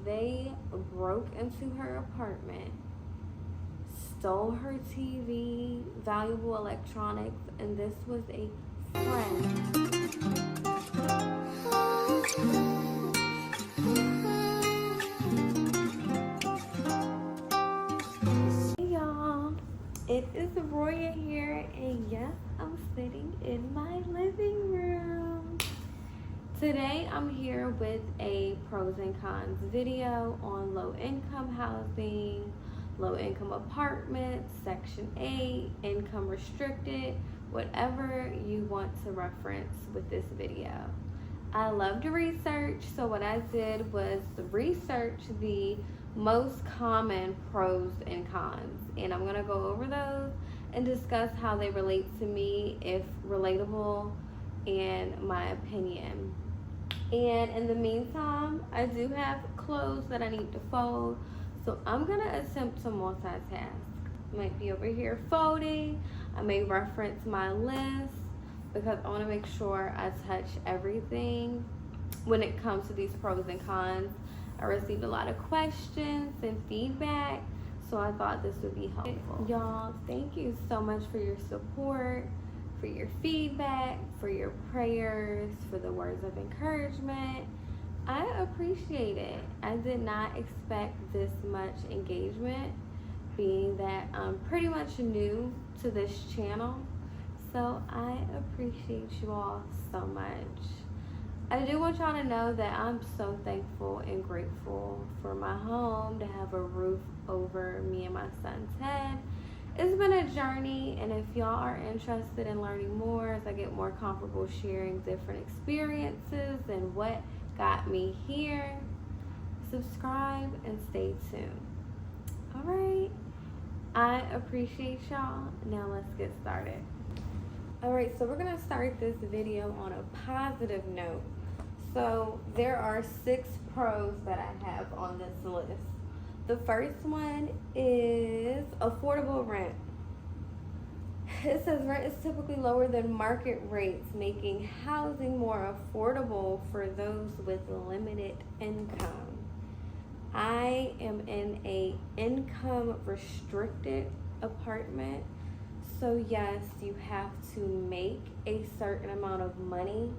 They broke into her apartment, stole her TV, valuable electronics, and this was a friend. Hey y'all, it is Roya here, and yes, I'm sitting in my living room. Today I'm here with a pros and cons video on low-income housing, low-income apartments, Section 8, income restricted, whatever you want to reference with this video. I love to research, so what I did was research the most common pros and cons, and I'm gonna go over those and discuss how they relate to me, if relatable, and my opinion. And in the meantime, I do have clothes that I need to fold, so I'm gonna attempt to multitask. Might be over here folding. I may reference my list because I want to make sure I touch everything when it comes to these pros and cons. I received a lot of questions and feedback, so I thought this would be helpful. Y'all, thank you so much for your support, for your feedback, for your prayers, for the words of encouragement. I appreciate it. I did not expect this much engagement, being that I'm pretty much new to this channel. So I appreciate you all so much. I do want y'all to know that I'm so thankful and grateful for my home, to have a roof over me and my son's head. It's been a journey, and if y'all are interested in learning more as I get more comfortable sharing different experiences and what got me here, subscribe and stay tuned. All right, I appreciate y'all. Now let's get started. All right, so we're gonna start this video on a positive note. So there are 6 pros that I have on this list. The first one is affordable rent. It says rent is typically lower than market rates, making housing more affordable for those with limited income. I am in a income restricted apartment, so yes, you have to make a certain amount of money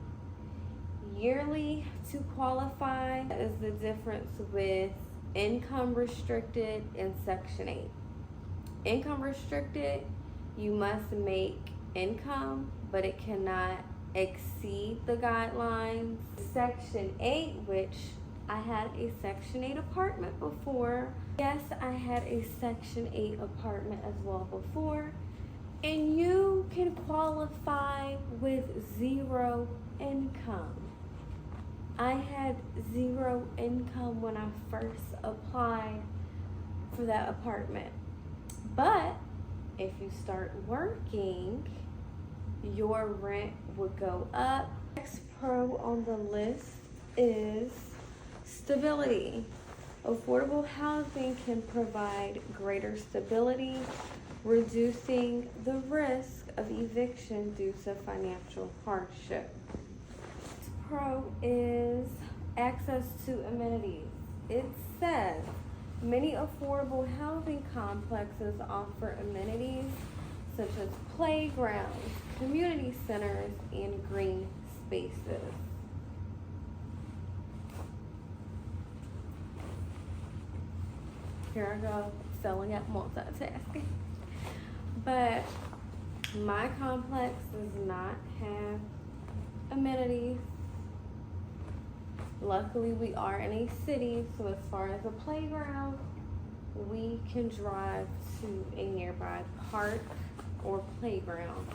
yearly to qualify. That is the difference with income restricted and Section 8. Income restricted, you must make income, but it cannot exceed the guidelines. Section 8, which I had a Section 8 apartment before. Yes, I had a Section 8 apartment as well before. And you can qualify with 0 income. I had 0 income when I first applied for that apartment. But if you start working, your rent would go up. Next pro on the list is stability. Affordable housing can provide greater stability, reducing the risk of eviction due to financial hardship. Pro is access to amenities. It says many affordable housing complexes offer amenities such as playgrounds, community centers, and green spaces. Here I go, selling at multitasking. But my complex does not have amenities. Luckily, we are in a city, so as far as a playground, we can drive to a nearby park or playground.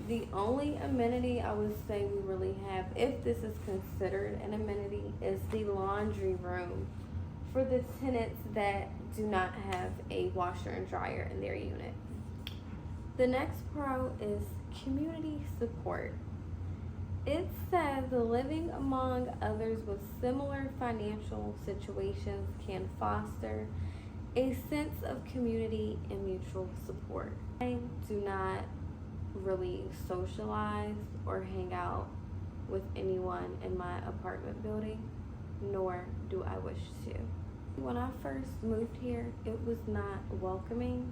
The only amenity I would say we really have, if this is considered an amenity, is the laundry room for the tenants that do not have a washer and dryer in their unit. The next pro is community support. It says living among others with similar financial situations can foster a sense of community and mutual support. I do not really socialize or hang out with anyone in my apartment building, nor do I wish to. When I first moved here, it was not welcoming.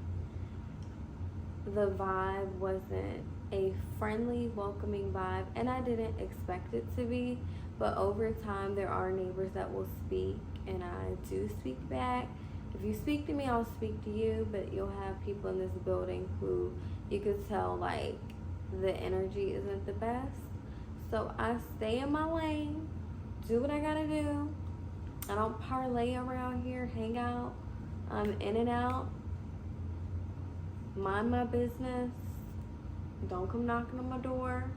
The vibe wasn't a friendly, welcoming vibe, and I didn't expect it to be. But over time, there are neighbors that will speak, and I do speak back. If you speak to me, I'll speak to you, but you'll have people in this building who you could tell, like, the energy isn't the best. So I stay in my lane, do what I gotta do. I don't parlay around here, hang out. I'm in and out. Mind my business. Don't come knocking on my door.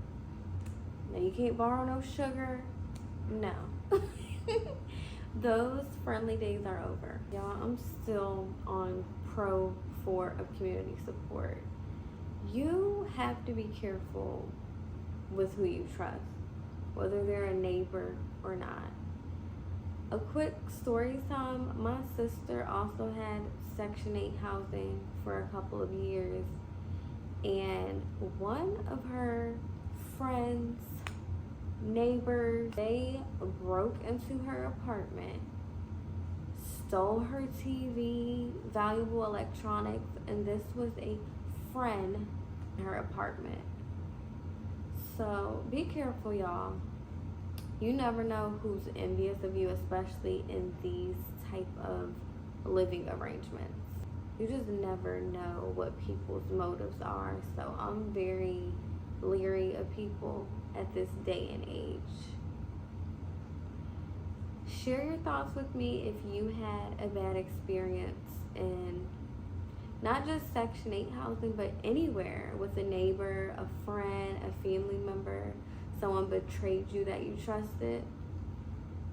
No, you can't borrow no sugar. No. Those friendly days are over. Y'all, I'm still on pro 4 of community support. You have to be careful with who you trust, whether they're a neighbor or not. A quick story time, my sister also had Section 8 housing for a couple of years, and one of her friends, neighbors, they broke into her apartment, stole her TV, valuable electronics, and this was a friend in her apartment. So be careful, y'all. You never know who's envious of you, especially in these type of living arrangements. You just never know what people's motives are. So I'm very leery of people at this day and age. Share your thoughts with me if you had a bad experience in not just Section 8 housing, but anywhere with a neighbor, a friend, a family member, someone betrayed you that you trusted.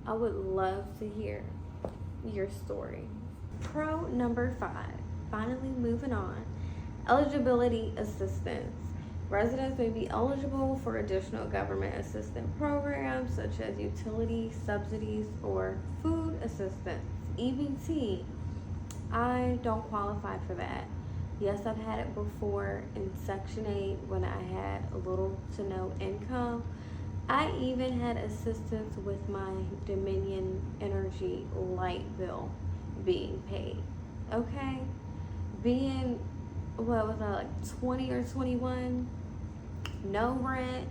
I would love to hear your story. Pro number 5, finally moving on. Eligibility assistance. Residents may be eligible for additional government assistance programs such as utility subsidies or food assistance, EBT. I don't qualify for that. Yes, I've had it before in Section 8 when I had little to no income. I even had assistance with my Dominion Energy light bill being paid. Okay? Being, what was I, like 20 or 21? No rent,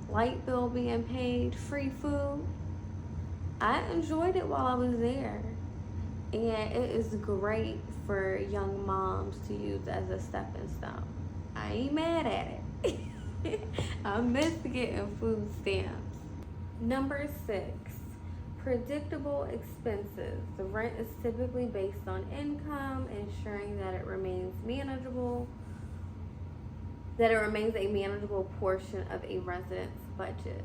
light bill being paid, free food. I enjoyed it while I was there. And it is great for young moms to use as a stepping stone. I ain't mad at it. I miss getting food stamps. Number 6, predictable expenses. The rent is typically based on income, ensuring that it remains manageable, that it remains a manageable portion of a resident's budget.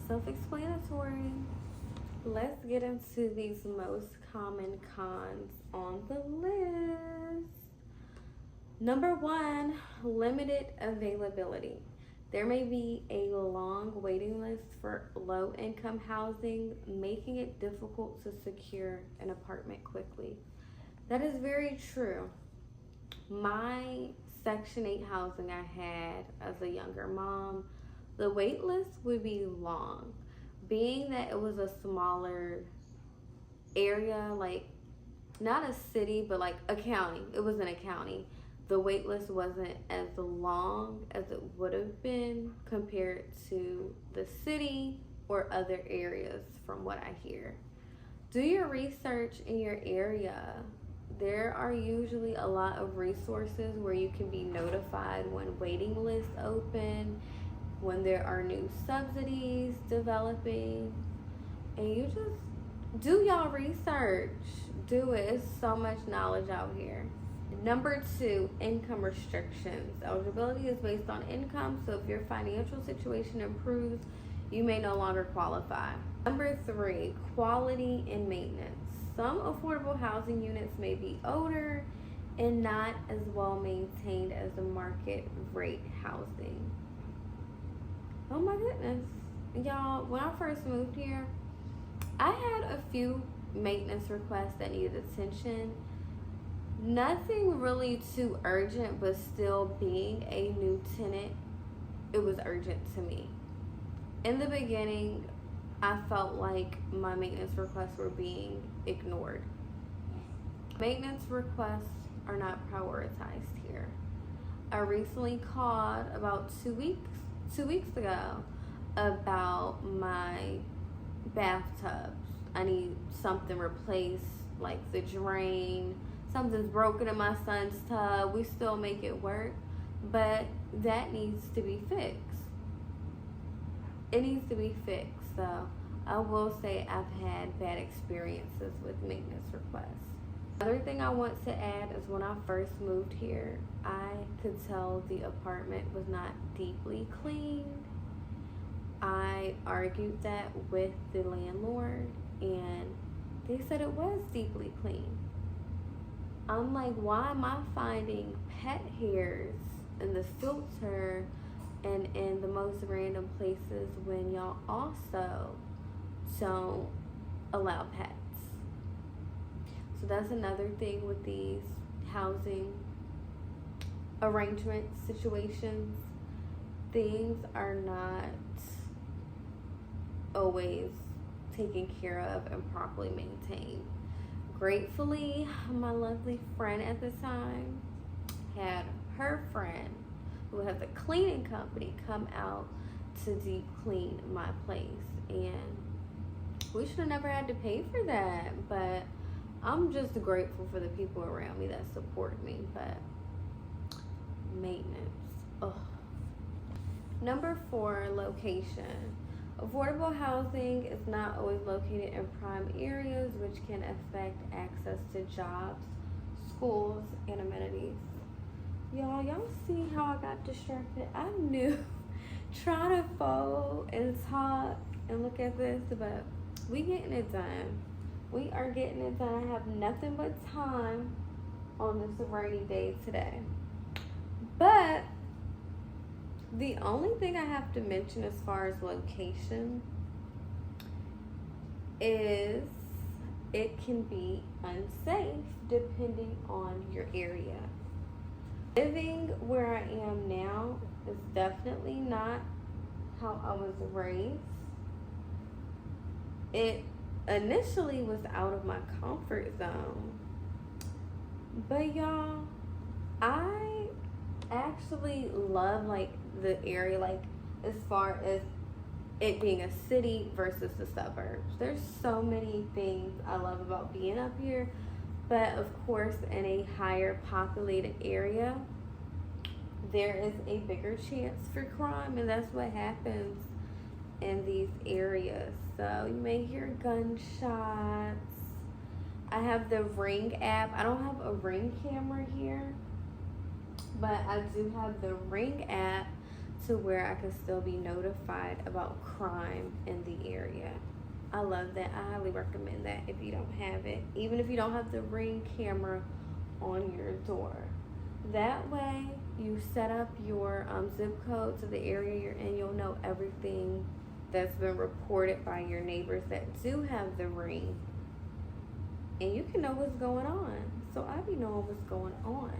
Self-explanatory. Let's get into these most common cons on the list. Number 1, limited availability. There may be a long waiting list for low-income housing, making it difficult to secure an apartment quickly. That is very true. My Section 8 housing I had as a younger mom, the wait list would be long. Being that it was a smaller area, like not a city, but like a county. It was in a county. The wait list wasn't as long as it would have been compared to the city or other areas from what I hear. Do your research in your area. There are usually a lot of resources where you can be notified when waiting lists open, when there are new subsidies developing, and you just do y'all research. Do it. It's so much knowledge out here. Number 2, income restrictions. Eligibility is based on income, so if your financial situation improves, you may no longer qualify. Number 3, quality and maintenance. Some affordable housing units may be older and not as well maintained as the market rate housing. Oh my goodness. Y'all, when I first moved here, I had a few maintenance requests that needed attention. Nothing really too urgent, but still being a new tenant, it was urgent to me. in the beginning, I felt like my maintenance requests were being ignored. Maintenance requests are not prioritized here. I recently called about 2 weeks ago about my bathtubs. I need something replaced, like the drain. Something's broken in my son's tub. We still make it work, but that needs to be fixed. It needs to be fixed. So I will say I've had bad experiences with maintenance requests. Another thing I want to add is when I first moved here, I could tell the apartment was not deeply cleaned. I argued that with the landlord and they said it was deeply clean. I'm like, why am I finding pet hairs in the filter and in the most random places when y'all also don't allow pets? So that's another thing with these housing arrangement situations. Things are not always taken care of and properly maintained. Gratefully, my lovely friend at the time had her friend who has a cleaning company come out to deep clean my place, and we should have never had to pay for that, but I'm just grateful for the people around me that support me. But maintenance, ugh. Number 4, location. Affordable housing is not always located in prime areas, which can affect access to jobs, schools, and amenities. Y'all see how I got distracted? I knew trying to fold and talk and look at this, but we getting it done. We are getting it done. I have nothing but time on this rainy day today. But the only thing I have to mention as far as location is it can be unsafe depending on your area. Living where I am now is definitely not how I was raised. It initially was out of my comfort zone. But y'all, I actually love like the area, like as far as it being a city versus the suburbs. There's so many things I love about being up here, but of course in a higher populated area there is a bigger chance for crime, and that's what happens in these areas. So you may hear gunshots. I have the Ring app. I don't have a Ring camera here, but I do have the Ring app to where I can still be notified about crime in the area. I love that. I highly recommend that if you don't have it, even if you don't have the Ring camera on your door. That way you set up your zip code to the area you're in. You'll know everything that's been reported by your neighbors that do have the Ring, and you can know what's going on. So I be knowing what's going on.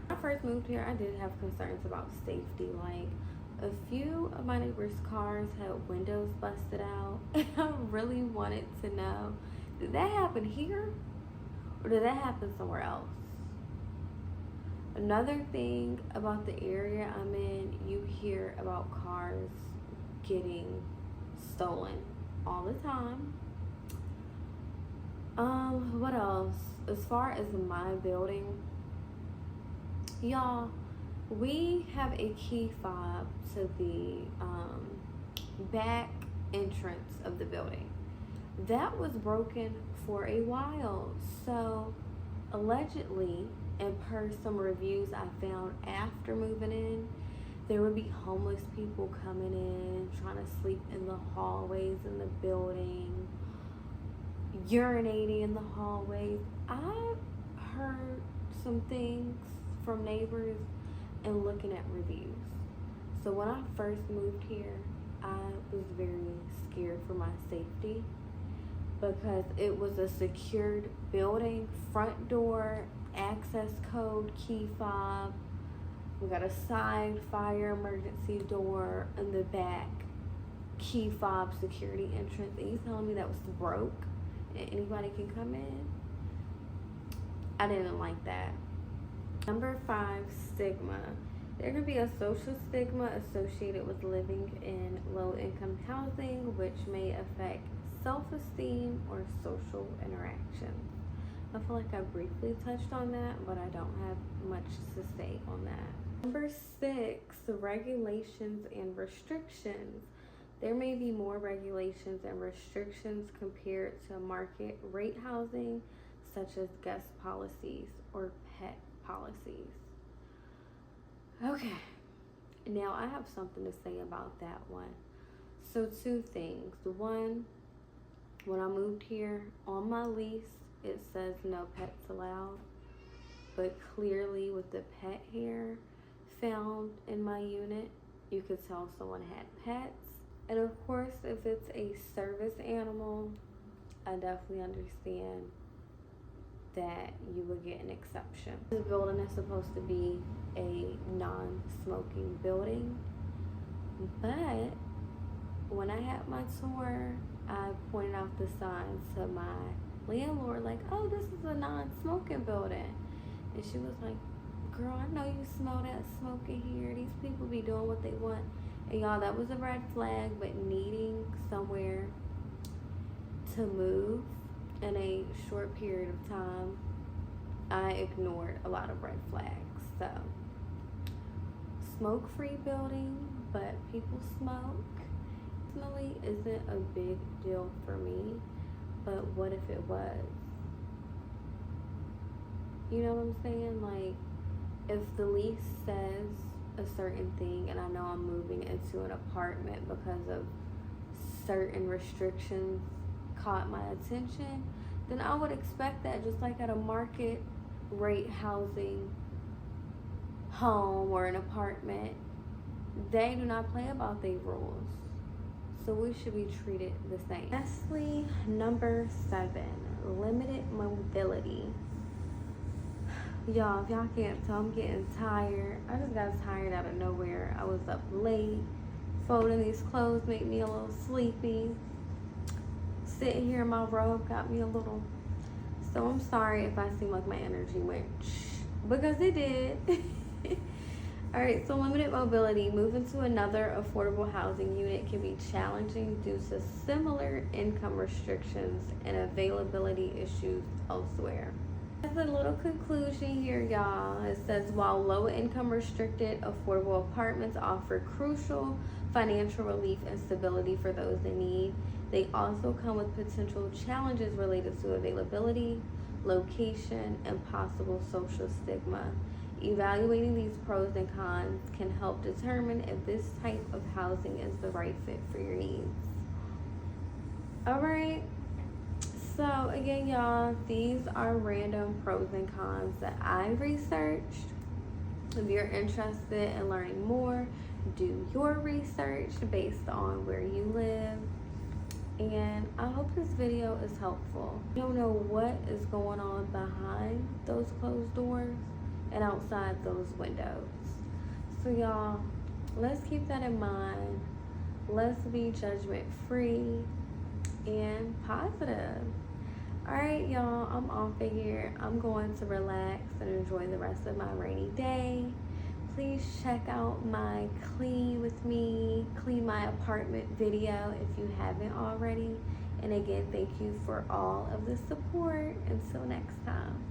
When I first moved here, I did have concerns about safety. Like, a few of my neighbors' cars had windows busted out, and I really wanted to know, did that happen here or did that happen somewhere else? Another thing about the area I'm in, you hear about cars getting stolen all the time. What else? As far as my building, y'all, we have a key fob to the back entrance of the building. That was broken for a while. So allegedly, and per some reviews I found after moving in, there would be homeless people coming in, trying to sleep in the hallways in the building, urinating in the hallways. I heard some things from neighbors and looking at reviews. So when I first moved here, I was very scared for my safety because it was a secured building, front door, access code, key fob. We got a side fire emergency door in the back, key fob security entrance, and you telling me that was broke and anybody can come in? I didn't like that. Number 5, stigma. There can be a social stigma associated with living in low-income housing, which may affect self-esteem or social interactions. I feel like I briefly touched on that, but I don't have much to say on that. Number 6, regulations and restrictions. There may be more regulations and restrictions compared to market rate housing, such as guest policies or pet policies. Okay, now I have something to say about that one. So 2 things. 1, when I moved here, on my lease, it says no pets allowed, but clearly with the pet hair found in my unit, you could tell someone had pets. And of course, if it's a service animal, I definitely understand that you would get an exception. The building is supposed to be a non-smoking building, but when I had my tour, I pointed out the signs to my landlord, like, oh, this is a non-smoking building. And she was like, girl, I know you smell that smoke in here. These people be doing what they want. And y'all, that was a red flag, but needing somewhere to move in a short period of time, I ignored a lot of red flags. So, smoke-free building, but people smoke, personally isn't a big deal for me. But what if it was? You know what I'm saying? Like, if the lease says a certain thing and I know I'm moving into an apartment because of certain restrictions caught my attention, then I would expect that, just like at a market rate housing home or an apartment, they do not play about their rules. So we should be treated the same. Lastly, number 7, limited mobility. Y'all, if y'all can't tell, I'm getting tired. I just got tired out of nowhere. I was up late. Folding these clothes made me a little sleepy. Sitting here in my robe got me a little. So I'm sorry if I seem like my energy went because it did. Alright, so limited mobility. Moving to another affordable housing unit can be challenging due to similar income restrictions and availability issues elsewhere. As a little conclusion here, y'all, it says while low income restricted affordable apartments offer crucial financial relief and stability for those in need, they also come with potential challenges related to availability, location, and possible social stigma. Evaluating these pros and cons can help determine if this type of housing is the right fit for your needs. Alright, so again, y'all, these are random pros and cons that I researched. If you're interested in learning more, do your research based on where you live. And I hope this video is helpful. You don't know what is going on behind those closed doors and outside those windows. So y'all, let's keep that in mind. Let's be judgment free and positive. Alright, y'all, I'm off of here. I'm going to relax and enjoy the rest of my rainy day. Please check out my clean with me, clean my apartment video if you haven't already. And again, thank you for all of the support. Until next time.